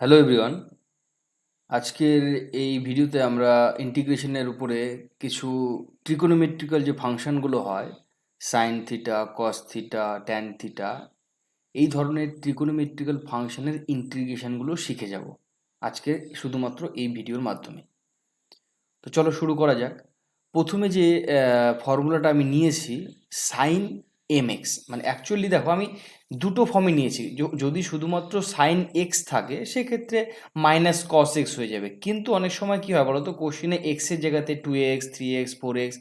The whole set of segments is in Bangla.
হ্যালো এভরিওয়ান, আজকের এই ভিডিওতে আমরা ইন্টিগ্রেশনের উপরে কিছু ট্রিকোনোমেট্রিক্যাল যে ফাংশনগুলো হয়, sine theta, cos theta, tan theta, এই ধরনের ট্রিকোনোমেট্রিক্যাল ফাংশনের ইন্টিগ্রেশনগুলো শিখে যাব আজকে শুধুমাত্র এই ভিডিওর মাধ্যমে। তো চলো শুরু করা যাক। প্রথমে যে ফর্মুলাটা আমি নিয়েছি সাইন এম এক্স, মানে অ্যাকচুয়ালি দেখো আমি দুটো ফর্মে নিয়েছি। যদি শুধুমাত্র সাইন এক্স থাকে সেক্ষেত্রে মাইনাস কস এক্স হয়ে যাবে, কিন্তু অনেক সময় কী হয় বলো তো, কোশ্চেনে এক্সের জায়গাতে 2x 3x 4x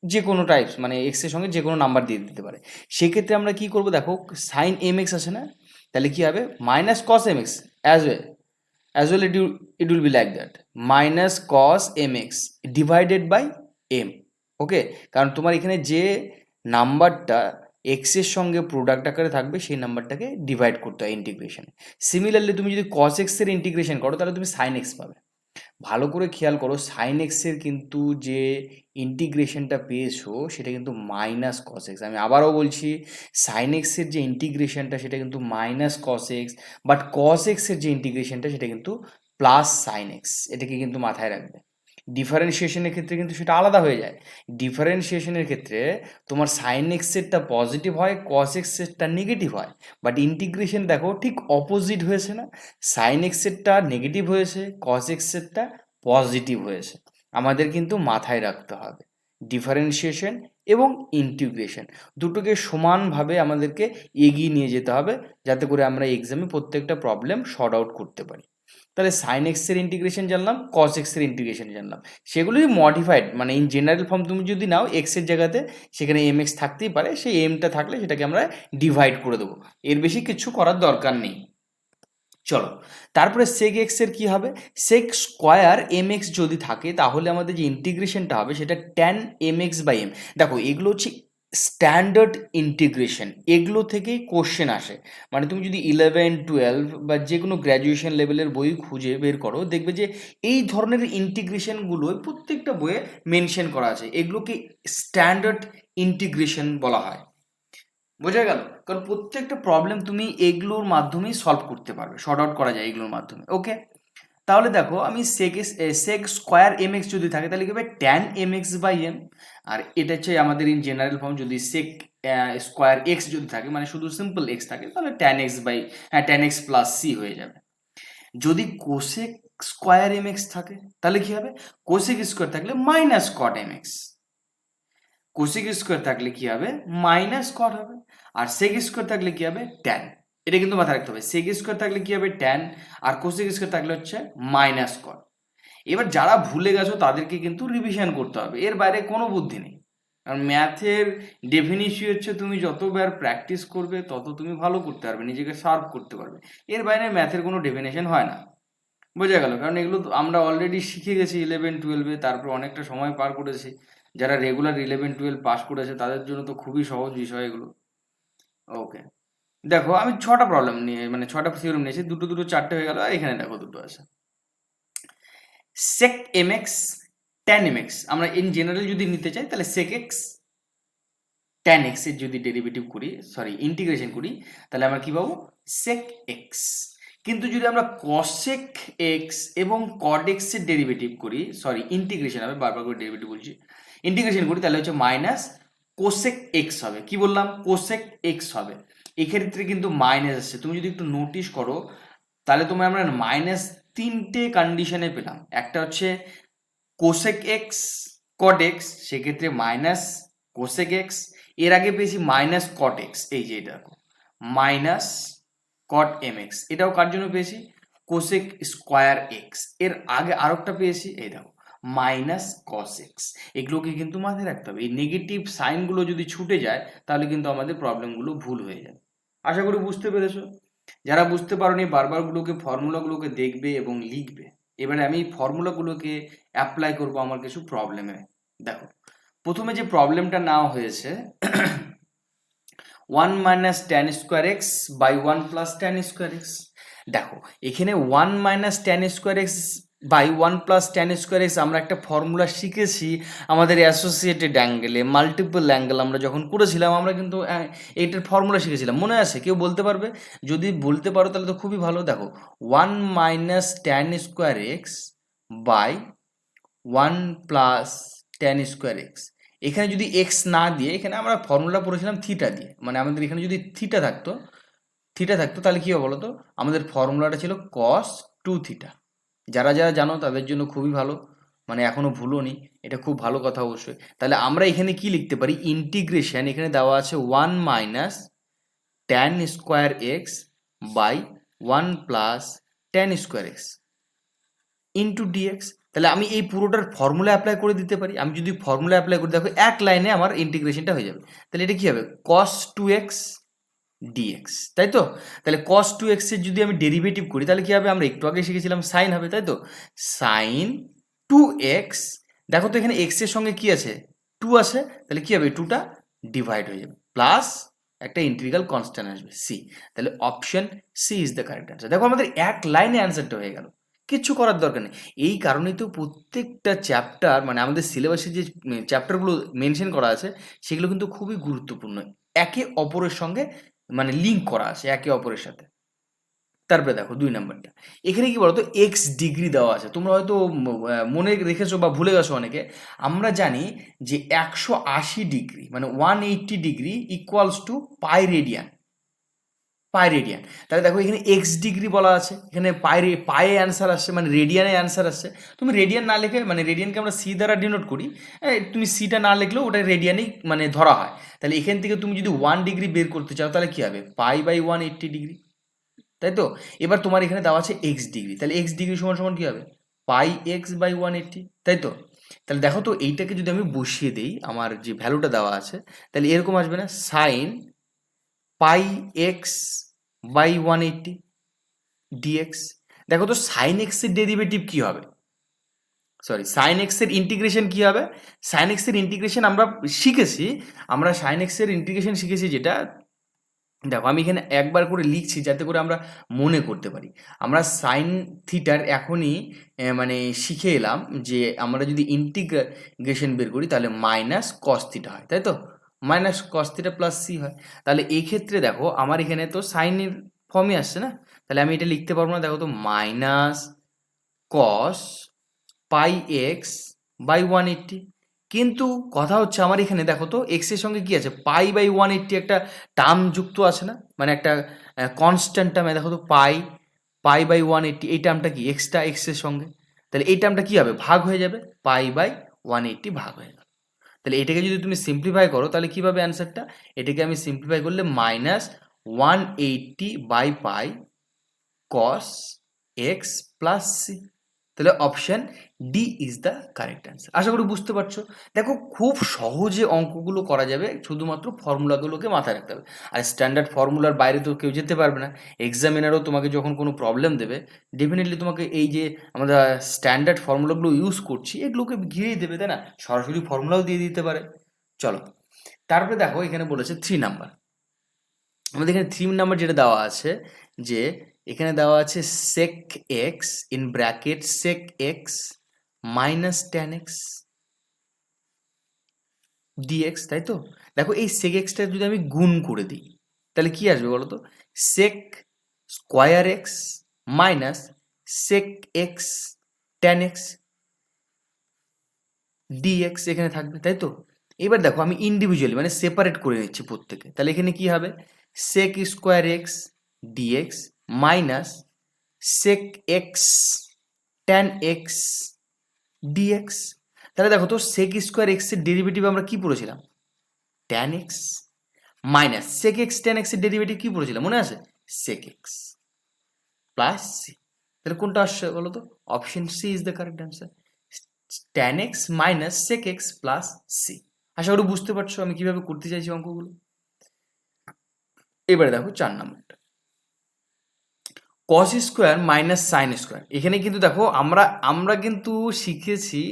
যে কোনো টাইপস, মানে এক্সের সঙ্গে যে কোনো নাম্বার দিয়ে দিতে পারে। সেক্ষেত্রে আমরা কি করব, দেখো সাইন এম এক্স আছে না, তাহলে কী হবে minus cos M X as well it will be like that minus cos mx divided by m. ওকে, কারণ তোমার এখানে যে নাম্বারটা এক্স এর সঙ্গে প্রোডাক্ট আকারে থাকবে সেই নাম্বারটাকে ডিভাইড করতে হয় ইন্টিগ্রেশনে। সিমিলারলি তুমি যদি cos x এর ইন্টিগ্রেশন করো তাহলে তুমি sin x পাবে। ভালো করে খেয়াল করো, সাইন এক্সের কিন্তু যে ইন্টিগ্রেশনটা পেয়েছো সেটা কিন্তু মাইনাস কস এক্স। আমি আবারও বলছি, সাইন এক্সের যে ইন্টিগ্রেশনটা সেটা কিন্তু মাইনাস কস এক্স, বাট কস এক্সের যে ইন্টিগ্রেশনটা সেটা কিন্তু প্লাস সাইন এক্স। এটাকে কিন্তু মাথায় রাখবে। ডিফারেন্সিয়েশনের ক্ষেত্রে কিন্তু সেটা আলাদা হয়ে যায়। ডিফারেন্সিয়েশনের ক্ষেত্রে তোমার সাইন এক্সেরটা পজিটিভ হয়, কস এক্সেরটা নেগেটিভ হয়, বাট ইন্টিগ্রেশন দেখো ঠিক অপোজিট হয়েছে না, সাইন এক্সেরটা নেগেটিভ হয়েছে, কস এক্সেরটা পজিটিভ হয়েছে। আমাদের কিন্তু মাথায় রাখতে হবে ডিফারেন্সিয়েশন এবং ইন্টিগ্রেশন দুটোকে সমানভাবে আমাদেরকে এগিয়ে নিয়ে যেতে হবে, যাতে করে আমরা এক্সামে প্রত্যেকটা প্রবলেম শর্ট আউট করতে পারি। তাহলে সাইন এক্সের ইন্টিগ্রেশন জানলাম, কস এক্সের ইন্টিগ্রেশন জানলাম, সেগুলোই মডিফাইড, মানে ইন জেনারেল ফর্ম তুমি যদি নাও এক্সের জায়গাতে সেখানে এম এক্স থাকতেই পারে, সেই এমটা থাকলে সেটাকে আমরা ডিভাইড করে দেবো, এর বেশি কিছু করার দরকার নেই। চলো, তারপরে সেক এক্স এর কি হবে, সেক স্কোয়ার এম এক্স যদি থাকে তাহলে আমাদের যে ইন্টিগ্রেশনটা হবে সেটা tan M x by M. দেখো এগুলো হচ্ছে স্ট্যান্ডার্ড ইন্টিগ্রেশন, এগুলো থেকেই কোশ্চেন আসে। মানে তুমি যদি 11-12 বা যে কোনো গ্র্যাজুয়েশন লেভেলের বই খুঁজে বের করো, দেখবে যে এই ধরনের ইন্টিগ্রেশনগুলো প্রত্যেকটা বইয়ে মেনশন করা আছে। এগুলোকে স্ট্যান্ডার্ড ইন্টিগ্রেশন বলা হয়। বোঝা গেল? কারণ প্রত্যেকটা প্রবলেম তুমি এগুলোর মাধ্যমেই সলভ করতে পারবে, শর্ট আউট করা যায় এগুলোর মাধ্যমে। ওকে, তাহলে দেখো আমি সেক স্কোয়ার এম এক্স যদি থাকে তাহলে কি হবে tan M x by m. আর এটা হচ্ছে আমাদের ইন জেনারেল ফর্ম, যদি সেক স্কোয়ার এক্স যদি থাকে, মানে শুধু সিম্পল এক্স থাকে, তাহলে tan X by tan X plus C হয়ে যাবে। যদি কোসেক স্কোয়ার এম এক্স থাকে তাহলে কি হবে, কোসেক স্কোয়ার থাকলে minus cot M X, cosec square থাকলে কি হবে মাইনাস কট হবে, আর সেক স্কোয়ার থাকলে কি হবে ট্যান। এটা কিন্তু মাথায় রাখতে হবে, সেক স্কোয়ার থাকলে কি হবে ট্যান, আর কোসেক স্কোয়ার থাকলে হচ্ছে মাইনাস কট। এবার যারা ভুলে গেছো তাদেরকে কিন্তু রিভিশন করতে হবে, এর বাইরে কোনো বুদ্ধি নেই। কারণ ম্যাথের ডেফিনিশন হচ্ছে তুমি যতবার প্র্যাকটিস করবে তত তুমি ভালো করতে পারবে, নিজেকে শার্প করতে পারবে। এর বাইরে ম্যাথের কোনো ডেফিনেশন হয় না। বোঝা গেল? কারণ এগুলো তো আমরা অলরেডি শিখে গেছি 11-12-এ, তারপর অনেকটা সময় পার করেছি। যারা রেগুলার 11-12 পাস করেছে তাদের জন্য তো খুবই সহজ বিষয় এগুলো। ওকে, দেখো আমি 6টা প্রবলেম নিয়ে, মানে 6টা থিওরেম নিয়েছি, দুটো দুটো 4টে হয়ে গেল, আর এখানে দেখো দুটো আছে। Sec m x tan M x, আমরা ইন জেনারেল যদি নিতে চাই তাহলে সেক এক্স ট্যান এক্স এর যদি ডেরিভেটিভ করি, সরি ইন্টিগ্রেশন করি, তাহলে আমরা কি পাবো সেক এক্স। কিন্তু যদি আমরা কসেক এক্স এবং কড এক্স এর ডেরিভেটিভ করি, সরি ইন্টিগ্রেশন হবে, বারবার করে ডেরিভেটিভ বলছি, ইন্টিগ্রেশন করি তাহলে হচ্ছে মাইনাস কোসেক এক্স হবে। কি বললাম, কোসেক এক্স হবে। এক্ষেত্রে কিন্তু মাইনাস আসছে, তুমি যদি একটু নোটিশ করো তাহলে তোমার আমরা মাইনাস 3টে কন্ডিশনে পেলাম। একটা হচ্ছে কোসেক এক্স কট এক্স, সেক্ষেত্রে মাইনাস কোসেক এক্স। এর আগে পেয়েছি মাইনাস কট এক্স, এই যে এটা দেখো মাইনাস কট এম এক্স, এটাও কার জন্য পেয়েছি কোসেক স্কোয়ার এক্স। এর আগে আরেকটা পেয়েছি, এই দেখো মাইনাস কস এক্স। এগুলোকে কিন্তু মাথায় রাখতে হবে, এই নেগেটিভ সাইনগুলো যদি ছুটে যায় তাহলে কিন্তু আমাদের প্রবলেমগুলো ভুল হয়ে যাবে। আশা করি বুঝতে পেরেছো। যারা বুঝতে পারোনি বারবারগুলোকে ফর্মুলাগুলোকে দেখবে এবং লিখবে। এবারে আমি ফর্মুলাগুলোকে অ্যাপ্লাই করব আমার কিছু প্রবলেমে। দেখো প্রথমে যে প্রবলেমটা নেওয়া হয়েছে 1 minus tan square X by 1 plus tan square X. দেখো এখানে 1 minus tan square X by 1 + tan² আমরা একটা ফর্মুলা শিখেছি আমাদের অ্যাসোসিয়েটেড অ্যাঙ্গেলে, মাল্টিপল অ্যাঙ্গেল আমরা যখন করেছিলাম আমরা কিন্তু এইটার ফর্মুলা শিখেছিলাম, মনে আছে? কেউ বলতে পারবে? যদি বলতে পারো তাহলে তো খুবই ভালো। দেখো 1 - tan² বাই 1 + tan²। এখানে যদি এক্স না দিয়ে, এখানে আমরা ফর্মুলা পড়েছিলাম থিটা দিয়ে, মানে আমাদের এখানে যদি থিটা থাকতো তাহলে কী হবে বলো তো? আমাদের ফর্মুলাটা ছিল cos 2θ। যারা যারা জানো তাদের জন্য খুবই ভালো, মানে এখনো ভুলোনি, এটা খুব ভালো কথা অবশ্যই। তাহলে আমরা এখানে কি লিখতে পারি? ইন্টিগ্রেশন এখানে দেওয়া আছে 1 - tan² by 1 + tan² into dx. তাহলে আমি এই পুরোটার ফর্মুলা অ্যাপ্লাই করে দিতে পারি। আমি যদি ফর্মুলা অ্যাপ্লাই করি, দেখো এক লাইনে আমার ইন্টিগ্রেশনটা হয়ে যাবে। তাহলে এটা কি হবে? cos 2x ডিএক্স, তাই তো? তাহলে cos 2x এর যদি আমি ডেরিভেটিভ করি তাহলে কি হবে? আমরা একটু আগে শিখেছিলাম সাইন হবে, তাই তো? sin 2x, দেখো তো এখানে x এর সঙ্গে কি আছে? 2 আছে, তাহলে কি হবে? 2টা ডিভাইড হয়ে যাবে, প্লাস একটা ইন্টিগ্রাল কনস্ট্যান্ট আসবে সি। তাহলে option C is the correct answer. দেখো আমাদের এক লাইনে অ্যান্সারটা হয়ে গেল, কিচ্ছু করার দরকার নেই। এই কারণেই তো প্রত্যেকটা চ্যাপ্টার, মানে আমাদের সিলেবাসে যে চ্যাপ্টারগুলো মেনশন করা আছে সেগুলো কিন্তু খুবই গুরুত্বপূর্ণ, একে অপরের সঙ্গে মানে লিঙ্ক করা আছে একে অপরের সাথে। তারপরে দেখো 2 নাম্বারটা, এখানে কি বলতো? এক্স ডিগ্রি দেওয়া আছে, তোমরা হয়তো মনে রেখেছো বা ভুলে গেছো অনেকে। আমরা জানি যে 180 ডিগ্রি মানে 180 degree equals to pi radian. তাহলে দেখো এখানে এক্স ডিগ্রি বলা আছে, এখানে পায়ে অ্যান্সার আসছে, মানে রেডিয়ানে অ্যান্সার আসছে। তুমি রেডিয়ান না লিখে, মানে রেডিয়ানকে আমরা সি দ্বারা ডিনোট করি, তুমি সিটা না লিখলেও ওটা রেডিয়ানেই মানে ধরা হয়। তাহলে এখান থেকে তুমি যদি 1 ডিগ্রি বের করতে চাও তাহলে কি হবে? পাই/180 ডিগ্রি, তাই তো? এবার তোমার এখানে দেওয়া আছে এক্স ডিগ্রি, তাহলে এক্স ডিগ্রি সমান সমান কি হবে? πx/180, তাই তো? তাহলে দেখো তো এইটাকে যদি আমি বসিয়ে দিই, আমার যে ভ্যালুটা দেওয়া আছে, তাহলে এরকম আসবে না? Sine πx/180 dx. দেখো তো সাইন এক্স এর ডেরিভেটিভ কি হবে? সরি, সাইন এক্স এর ইন্টিগ্রেশন কি হবে? সাইন এক্স এর ইন্টিগ্রেশন আমরা শিখেছি, আমরা সাইন এক্স এর ইন্টিগ্রেশন শিখেছি যেটা, দেখো আমি এখানে একবার করে লিখছি যাতে করে আমরা মনে করতে পারি। আমরা সাইন থিটার এখনই মানে শিখে এলাম যে আমরা যদি ইন্টিগ্রেশন বের করি তাহলে মাইনাস কস থিটা হয়, তাই তো? Minus cos theta plus C হয়। তাহলে এই ক্ষেত্রে দেখো আমার এখানে তো সাইনের ফর্মে আসছে না, তাহলে আমি এটা লিখতে পারবো না। দেখো তো মাইনাস কস πx/180, কিন্তু কথা হচ্ছে আমার এখানে দেখো তো এক্স এর সঙ্গে কি আছে? পাই/180 একটা টার্ম যুক্ত আছে না, মানে একটা কনস্ট্যান্ট টার্ম। দেখো তো পাই/180 এই টার্মটা কি? এক্সটা এক্স এর সঙ্গে, তাহলে এই টার্মটা কি হবে? ভাগ হয়ে যাবে, পাই/180 ভাগ হয়ে গেল। তাহলে এটাকে যদি তুমি সিম্পলিফাই করো তাহলে কি পাবে অ্যান্সারটা? এটাকে আমি সিম্পলিফাই করলে -180/পাই কস এক্স প্লাস সি। তাহলে option D is the correct answer. আশা করি বুঝতে পারছো। দেখো খুব সহজে অঙ্কগুলো করা যাবে, শুধুমাত্র ফর্মুলাগুলোকে মাথায় রাখতে হবে। আর স্ট্যান্ডার্ড ফর্মুলার বাইরে তো কেউ যেতে পারবে না। এক্সামিনারও তোমাকে যখন কোনো প্রবলেম দেবে, ডেফিনেটলি তোমাকে এই যে আমরা স্ট্যান্ডার্ড ফর্মুলাগুলো ইউজ করছি এগুলোকে ঘিরেই দেবে, তাই না? সরাসরি ফর্মুলাও দিয়ে দিতে পারে। চলো, তারপরে দেখো এখানে বলেছে 3 নাম্বার। আমাদের এখানে 3 নাম্বার যেটা দেওয়া আছে, যে এখানে দেওয়া আছে sec x in bracket sec x minus tan x dx, তাই তো? দেখো এই sec x টা যদি আমি গুণ করে দিই তাহলে কি আসবে বলো তো? sec square x minus sec x tan x dx এখানে থাকবে, তাই তো? এবার দেখো আমি ইন্ডিভিজুয়ালি মানে সেপারেট করে নিচ্ছি প্রত্যেকে। তাহলে এখানে কি হবে? sec square x dx minus sec x tan x dx। তাহলে দেখো তো sec স্কোয়ার x এর ডেরিভেটিভ আমরা কি পড়েছিলাম? tan x minus sec x tan x এর ডেরিভেটিভ কি পড়েছিলাম মনে আছে? sec x plus C. তাহলে কোনটা আসছে বলো তো? Option C is the correct answer, tan x minus sec x plus c. আশা করি বুঝতে পারছো আমি কিভাবে করতে চাইছি অঙ্কগুলো। এবারে দেখো 4 নম্বরটা, cos square minus sine square. এখানে কিন্তু দেখো আমরা কিন্তু শিখেছি,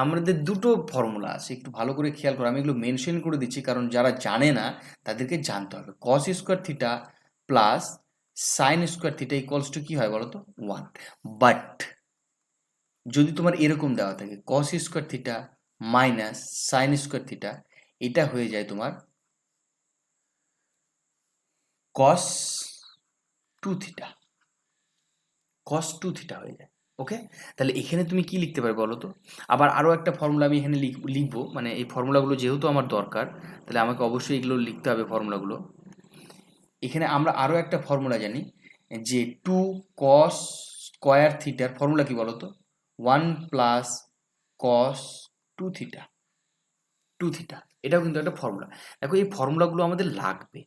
আমাদের দুটো ফর্মুলা আছে, একটু ভালো করে খেয়াল করো। আমি এগুলো মেনশন করে দিচ্ছি কারণ যারা জানে না তাদেরকে জানতে হবে। Cos square theta plus sine square theta equals two কি হয় বলো তো? 1। বাট যদি তোমার এরকম দেওয়া থাকে cos square theta minus sine square theta, এটা হয়ে যায় তোমার কস টু থিটা, কস টু থিটা হয়ে যায়। ওকে, তাহলে এখানে তুমি কি লিখতে পারবে বলো তো? আবার আরও একটা ফর্মুলা আমি এখানে লিখবো, মানে এই ফর্মুলাগুলো যেহেতু আমার দরকার, তাহলে আমাকে অবশ্যই এগুলো লিখতে হবে ফর্মুলাগুলো। এখানে আমরা আরও একটা ফর্মুলা জানি যে টু কস স্কোয়ার থিটার ফর্মুলা কি বলো তো? One plus cos two theta, two theta, এটাও কিন্তু একটা ফর্মুলা। দেখো এই ফর্মুলাগুলো আমাদের লাগবে।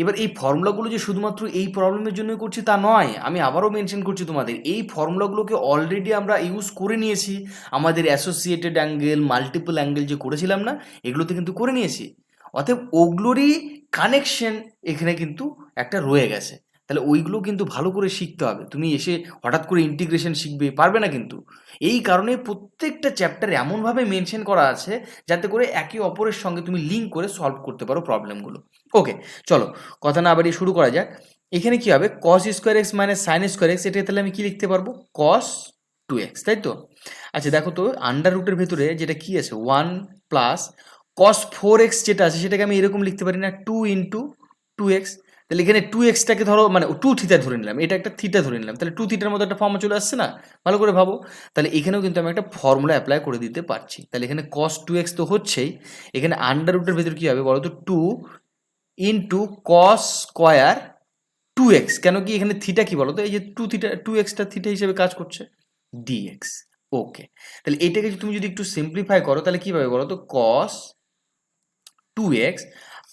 এবার এই ফর্মুলাগুলো যে শুধুমাত্র এই প্রবলেমের জন্য করছি তা নয়, আমি আবারও মেনশন করছি তোমাদের, এই ফর্মুলাগুলোকে অলরেডি আমরা ইউজ করে নিয়েছি আমাদের অ্যাসোসিয়েটেড অ্যাঙ্গেল, মাল্টিপল অ্যাঙ্গেল যে করেছিলাম না, এগুলোতে কিন্তু করে নিয়েছি। অতএব ওগুলোরই কানেকশন এখানে কিন্তু একটা রয়ে গেছে। তাহলে ওইগুলো কিন্তু ভালো করে শিখতে হবে। তুমি এসে হঠাৎ করে ইন্টিগ্রেশন শিখবে পারবে না কিন্তু। এই কারণে প্রত্যেকটা চ্যাপ্টার এমনভাবে মেনশন করা আছে যাতে করে একে অপরের সঙ্গে তুমি লিঙ্ক করে সলভ করতে পারো প্রবলেমগুলো। ওকে, চলো কথা না বাড়িয়ে শুরু করা যাক। এখানে কি হবে? কস square x minus sine square x, এটা তাহলে আমি কি লিখতে পারবো? কস টু এক্স, তাই তো? আচ্ছা দেখো তো, আন্ডার রুটের ভেতরে যেটা কি আছে, ওয়ান প্লাস কস ফোর এক্স যেটা আছে সেটাকে আমি এরকম লিখতে পারি না, টু ইন্টু টু এক্স। তাহলে এখানে টু এক্সটাকে ধরো, মানে টু থিটা ধরে নিলাম, এটা একটা থিটা ধরে নিলাম, তাহলে টু থিটার মতো একটা ফর্ম চলে আসছে না? ভালো করে ভাবো। তাহলে এখানেও কিন্তু আমি একটা ফর্মুলা অ্যাপ্লাই করে দিতে পারছি। তাহলে এখানে কস টু এক্স তো হচ্ছেই, এখানে আন্ডার রুটের ভেতরে কি হবে বলো তো? Two into cos square two X, কেন কি এখানে থিটা কি বলো তো? এই যে টু থিটা, টু এক্সটা থিটা হিসেবে কাজ করছে, ডিএক্স। ওকে, তাহলে এটাকে তুমি যদি একটু সিম্পলিফাই করো তাহলে কি পাবে বলো তো? কস টু এক্স,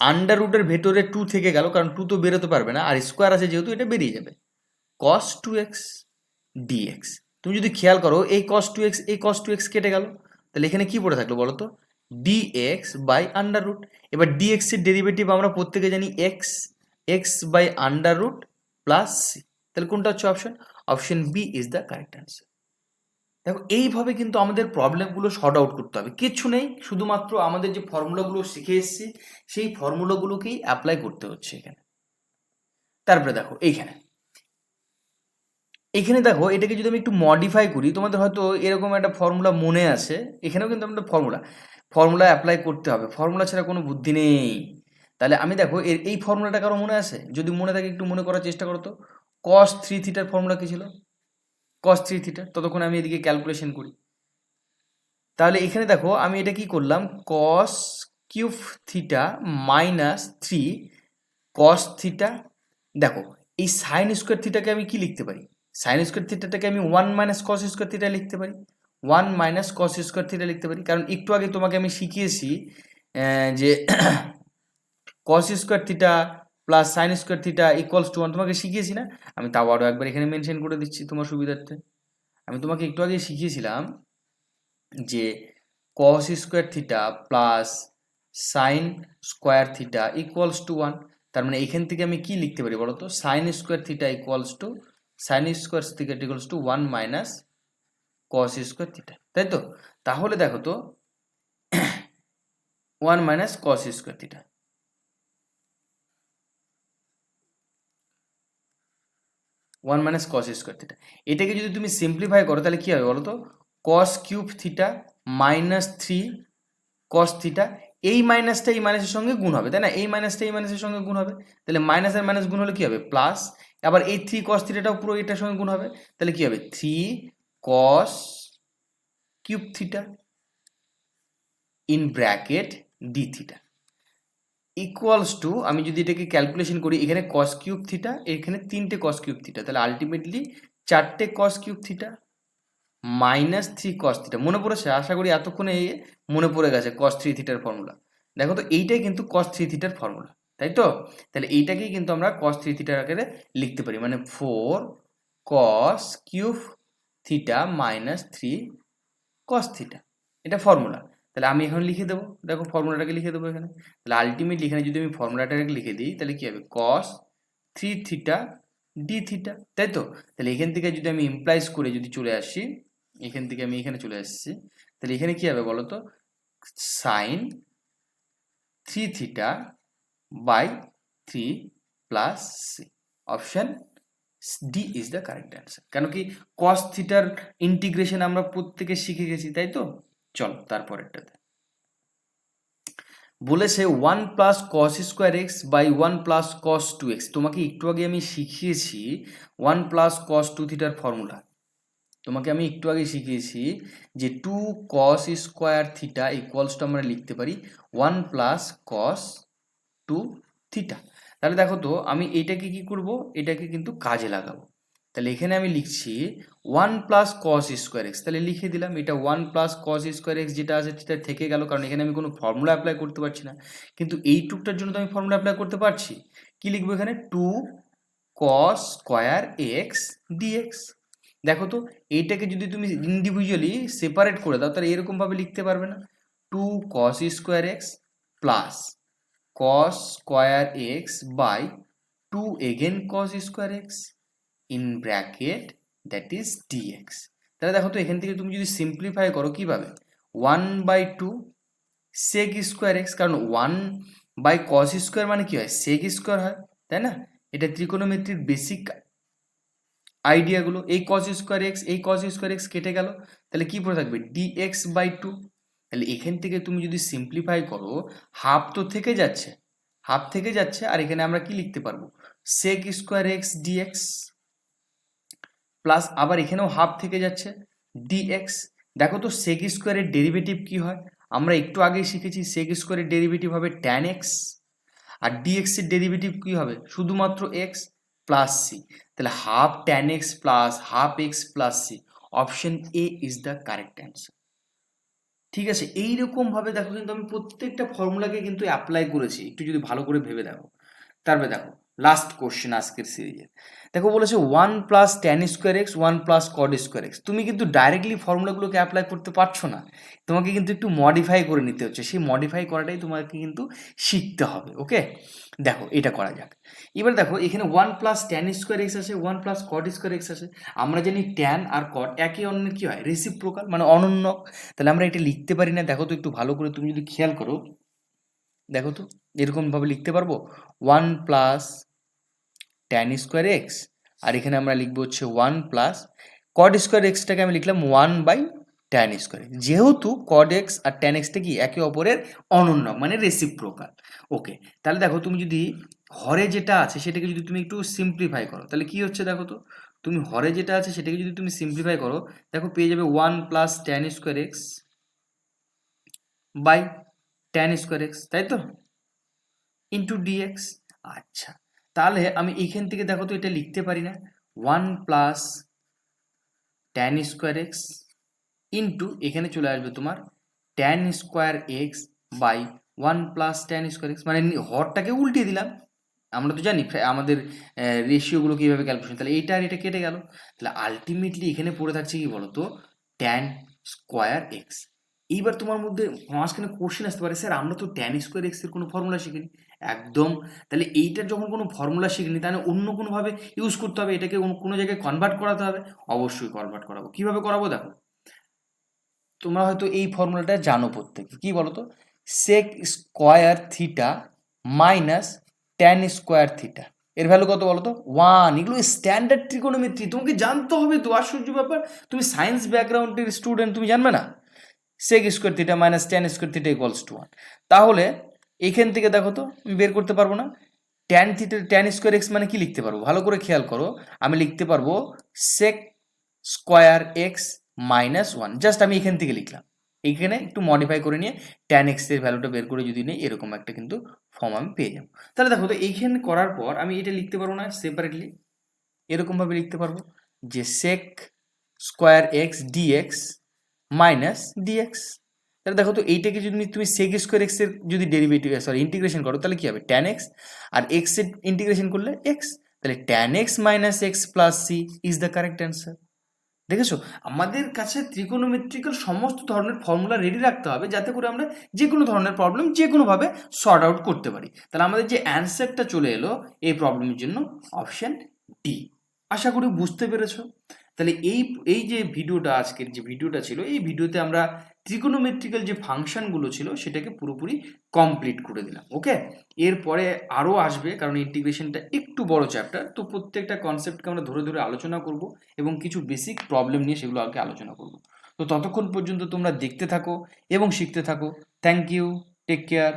আন্ডার রুটের ভেতরে টু থেকে গেল, কারণ টু তো বেরোতে পারবে না, আর স্কোয়ার আছে যেহেতু এটা বেরিয়ে যাবে, কস টু এক্স ডিএক্স। তুমি যদি খেয়াল করো এই কস টু এক্স, এই কস টু এক্স কেটে গেল, তাহলে এখানে কি পড়ে থাকলো বলো তো? Dx by under root. এবার ডিএক্স এর ডেরিভেটিভ আমরা প্রত্যেকে জানি X, X by under root plus C. তাহলে কোনটা হচ্ছে option? Option B is the correct answer. দেখো এইভাবে কিন্তু আমাদের প্রবলেমগুলো শর্ট আউট করতে হবে, কিচ্ছু নেই, শুধুমাত্র আমাদের যে ফর্মুলাগুলো শিখে এসেছি সেই ফর্মুলাগুলোকেই অ্যাপ্লাই করতে হচ্ছে এখানে। তারপরে দেখো এইখানে, এখানে দেখো এটাকে যদি আমি একটু মডিফাই করি, তোমাদের হয়তো এরকম একটা ফর্মুলা মনে আছে, এখানেও কিন্তু আমাদের ফর্মুলা অ্যাপ্লাই করতে হবে, ফর্মুলা ছাড়া কোনো বুদ্ধি নেই। তাহলে আমি দেখো এই ফর্মুলাটা কারো মনে আছে? যদি মনে থাকে একটু মনে করার চেষ্টা করো তো। কস থ্রি থিটার ফর্মুলা কি ছিল? কস থ্রি থিটা, ততক্ষণ আমি এদিকে ক্যালকুলেশন করি। তাহলে এখানে দেখো আমি এটা কি করলাম, cos cube theta minus three cos theta. দেখো এই সাইন স্কোয়ার থিটাকে আমি কি লিখতে পারি? সাইন স্কোয়ার থিটাটাকে আমি one minus cos square theta লিখতে পারি, one minus cos square theta লিখতে পারি, কারণ একটু আগে তোমাকে আমি শিখিয়েছি যে cos square theta plus sine square theta equals two one, তোমাকে শিখিয়েছি না? আমি তাও আরও একবার এখানে মেনশন করে দিচ্ছি তোমার সুবিধার্থে। আমি তোমাকে একটু আগে শিখিয়েছিলাম যে cos square theta plus sine square theta equals two one. তার মানে এখান থেকে আমি কি লিখতে পারি বলো তো? Sine square theta equals two, sine square theta equals two one minus cos square theta, তাই তো? তাহলে দেখো তো, one minus cos square theta, one minus cos square theta, এটাকে যদি তুমি সিম্পলিফাই করো তাহলে কি হবে বলো তো? Cos cube theta minus three cos theta, এই মাইনাসটা এই মাইনাসের সঙ্গে গুণ হবে, তাই না? এই মাইনাসটা এই মাইনাসের সঙ্গে গুণ হবে, তাহলে মাইনাস আর মাইনাস গুণ হলে কি হবে? প্লাস। আবার এই থ্রি কস থিটাটাও পুরো এটার সঙ্গে গুণ হবে, তাহলে কি হবে? Three cos cube theta in bracket D theta equals two, আমি যদি এটাকে ক্যালকুলেশন করি, এখানে কস কিউব থিটা, এখানে তিনটে কস কিউব থিটা, তাহলে আলটিমেটলি চারটে cos cube theta minus three cos theta. মনে পড়েছে? আশা করি এতক্ষণে মনে পড়ে গেছে কস থ্রি থিটার ফর্মুলা। দেখো তো এইটাই কিন্তু কস থ্রি থিটার ফর্মুলা, তাই তো? তাহলে এইটাকেই কিন্তু আমরা কস থ্রি থিটার আকারে লিখতে পারি, মানে four cos cube theta minus three cos theta, এটা ফর্মুলা। তাহলে আমি এখন লিখে দেবো, দেখো ফর্মুলাটাকে লিখে দেবো এখানে। তাহলে আলটিমেটলি এখানে যদি আমি ফর্মুলাটাকে লিখে দিই তাহলে কি হবে? Cos three theta D theta, তাই তো? তাহলে এখান থেকে যদি আমি ইমপ্লাইজ করে যদি চলে আসি, এখান থেকে আমি এখানে চলে আসছি, তাহলে এখানে কি হবে বলো তো? Sine three theta by three plus C, option D is the correct answer. কেন কি কস থিটার ইন্টিগ্রেশন আমরা প্রত্যেকে শিখে গেছি, তাই তো? চলো তারপরেরটাতে বলেছে 1 plus cos square X by 1 plus cos 2x। তোমাকে একটু আগে আমি শিখিয়েছি 1 প্লাস কস 2 থিটার ফর্মুলা। তোমাকে আমি একটু আগে শিখিয়েছি যে 2 cos square theta equals two আমরা লিখতে পারি 1 প্লাস কস 2 থিটা। তাহলে দেখো তো আমি এইটাকে কি করব, এটাকে কিন্তু কাজে লাগাবো। তাহলে এখানে আমি লিখছি 1 প্লাস কস স্কোয়ার এক্স, তাহলে লিখে দিলাম এটা 1 প্লাস কস স্কোয়ার এক্স, যেটা আছে সেটা থেকে গেল, কারণ এখানে আমি কোনো ফর্মুলা অ্যাপ্লাই করতে পারছি না। কিন্তু এইটুকটার জন্য তো আমি ফর্মুলা অ্যাপ্লাই করতে পারছি। কি লিখবো এখানে, 2 কস স্কোয়ার এক্স ডিএক্স। দেখো তো এইটাকে যদি তুমি ইন্ডিভিজুয়ালি সেপারেট করে দাও তাহলে এরকমভাবে লিখতে পারবে না, 2 কস square x plus cos square x by 2 again cos square x in bracket that is dx। তাহলে দেখো তো এখান থেকে তুমি যদি সিম্পলিফাই করো কিভাবে, 1/2 sec স্কোয়ার এক্স, কারণ 1/cos স্কোয়ার মানে কি হয়, sec স্কোয়ার হয়, তাই না? এটা ত্রিকোণমিতির বেসিক আইডিয়াগুলো। এই cos স্কোয়ার এক্স এই cos স্কোয়ার এক্স কেটে গেল, তাহলে কি পড়ে থাকবে dx/2। তাহলে এখান থেকে তুমি যদি সিম্পলিফাই করো হাফ তো থেকে যাচ্ছে, হাফ থেকে যাচ্ছে, আর এখানে আমরা কি লিখতে পারবো, sec square x dx plus আবার এখানেও হাফ থেকে যাচ্ছে dx। দেখো তো sec স্কোয়ারের ডেরিভেটিভ কি হয়, আমরা একটু আগেই শিখেছি sec স্কোয়ারের ডেরিভেটিভ হবে tan x, আর dx এর ডেরিভেটিভ কি হবে, শুধুমাত্র x প্লাস c। তাহলে half tan x plus half x plus c, option A is the correct answer. ঠিক আছে, এইরকম ভাবে দেখো কিন্তু আমি প্রত্যেকটা ফর্মুলাকে কিন্তু অ্যাপ্লাই করেছি, একটু যদি ভালো করে ভেবে দেখো। তারপরে দেখো লাস্ট কোশ্চেন আজকের সিরিজের, দেখো বলেছে 1 plus tan square x 1 plus code square x. তুমি কিন্তু ডাইরেক্টলি ফর্মুলাগুলোকে অ্যাপ্লাই করতে পারছো না, তোমাকে কিন্তু একটু মডিফাই করে নিতে হচ্ছে, সেই মডিফাই করাটাই তোমাকে কিন্তু শিখতে হবে। ওকে, দেখো এটা করা যাক। এবার দেখো এখানে 1 প্লাস ট্যান স্কোয়ার এক্স আছে, 1 প্লাস কড স্কোয়ার এক্স আছে। আমরা জানি ট্যান আর কড একে অন্যের কি হয়, রেসিপ্রোকাল মানে অনন্যক। তাহলে আমরা এটা লিখতে পারি না, দেখো তো একটু ভালো করে তুমি যদি খেয়াল করো, দেখো তো এরকমভাবে লিখতে পারবো 1 প্লাস ট্যান স্কোয়ার এক্স, আর এখানে আমরা লিখবো হচ্ছে 1 প্লাস কড স্কোয়ার এক্সটাকে আমি লিখলাম 1/ট্যান স্কোয়ার এক্স, যেহেতু কড এক্স আর ট্যান এক্সটা কি একে অপরের অনন্য মানে রেসিপ্রোকাল। ওকে, তাহলে দেখো তুমি যদি হরে যেটা আছে সেটাকে যদি তুমি একটু সিম্পলিফাই করো তাহলে কি হচ্ছে, দেখো তো তুমি হরে যেটা আছে সেটাকে যদি তুমি সিম্পলিফাই করো, দেখো পেয়ে যাবে 1 plus tan square X by tan square X, তাই তো, ইন্টু ডিএক্স। আচ্ছা, তাহলে আমি এইখান থেকে দেখো তো এটা লিখতে পারি না, 1 plus tan square X into এখানে চলে আসবে তোমার tan square X by 1 plus tan square X, মানে হরটাকে উল্টে দিলাম। আমরা তো জানি আমাদের রেশিওগুলো কীভাবে ক্যালকুলেশন, তাহলে এইটা আর এটা কেটে গেল, তাহলে আলটিমেটলি এখানে পড়ে থাকছে কি বলতো, ট্যান স্কোয়ার এক্স। এইবার তোমার মধ্যে মাঝখানে কোশ্চেন আসতে পারে, স্যার আমরা তো ট্যান স্কোয়ার এক্স এর কোনো ফর্মুলা শিখিনি। একদম, তাহলে এইটার যখন কোনো ফর্মুলা শিখিনি তাহলে অন্য কোনোভাবে ইউজ করতে হবে, এটাকে কোনো জায়গায় কনভার্ট করাতে হবে। অবশ্যই কনভার্ট করাবো, কিভাবে করাবো দেখো, তোমরা হয়তো এই ফর্মুলাটা জানো প্রত্যেকে, কি বলতো, sec square theta minus tan square theta, এর ভ্যালু কত বলো তো 1। এগুলো স্ট্যান্ডার্ড ত্রিকোণমিতি, তোমাকে জানতে হবে তো, আশ্চর্য ব্যাপার, তুমি সায়েন্স ব্যাকগ্রাউন্ডের স্টুডেন্ট, তুমি জানবে না sec square theta minus tan square theta equals to 1। তাহলে এখান থেকে দেখো তো আমি বের করতে পারবো না, tan theta tan square X মানে কি লিখতে পারবো, ভালো করে খেয়াল করো, আমি লিখতে পারবো sec square x minus 1, just আমি এখান থেকে লিখলাম, এইখানে একটু মডিফাই করে নিয়ে ট্যান এক্স এর ভ্যালুটা বের করে যদি নেই এরকম একটা কিন্তু ফর্ম আমি পেয়ে যাবো। তাহলে দেখো তো এইখানে করার পর আমি এটা লিখতে পারবো না সেপারেটলি, এরকমভাবে লিখতে পারবো যে sec square x dx minus dx. তাহলে দেখো তো এইটাকে যদি তুমি সেক স্কোয়ার এক্স এর যদি ডেরিভেটিভ সরি ইন্টিগ্রেশন করো তাহলে কি হবে, ট্যান এক্স, আর এক্স এর ইন্টিগ্রেশন করলে এক্স, তাহলে tan x minus x plus c is the correct answer. দেখেছো, আমাদের কাছে ত্রিকোণমিত্রিক্যাল সমস্ত ধরনের ফর্মুলা রেডি রাখতে হবে যাতে করে আমরা যে কোনো ধরনের প্রবলেম যে কোনোভাবে সর্ট আউট করতে পারি। তাহলে আমাদের যে অ্যান্সারটা চলে এলো এই প্রবলেমের জন্য অপশন ডি। আশা করি বুঝতে পেরেছো। তাহলে এই এই যে ভিডিওটা আজকের যে ভিডিওটা ছিল এই ভিডিওতে আমরা ট্রিগোনোমেট্রিক্যাল যে ফাংশনগুলো ছিল সেটাকে পুরোপুরি কমপ্লিট করে দিলাম। ওকে, এরপরে আরও আসবে, কারণ ইন্টিগ্রেশনটা একটু বড় চ্যাপ্টার, তো প্রত্যেকটা কনসেপ্টকে আমরা ধরে ধরে আলোচনা করব এবং কিছু বেসিক প্রবলেম নিয়ে সেগুলো আগে আলোচনা করব। তো ততক্ষণ পর্যন্ত তোমরা দেখতে থাকো এবং শিখতে থাকো। Thank you, take care.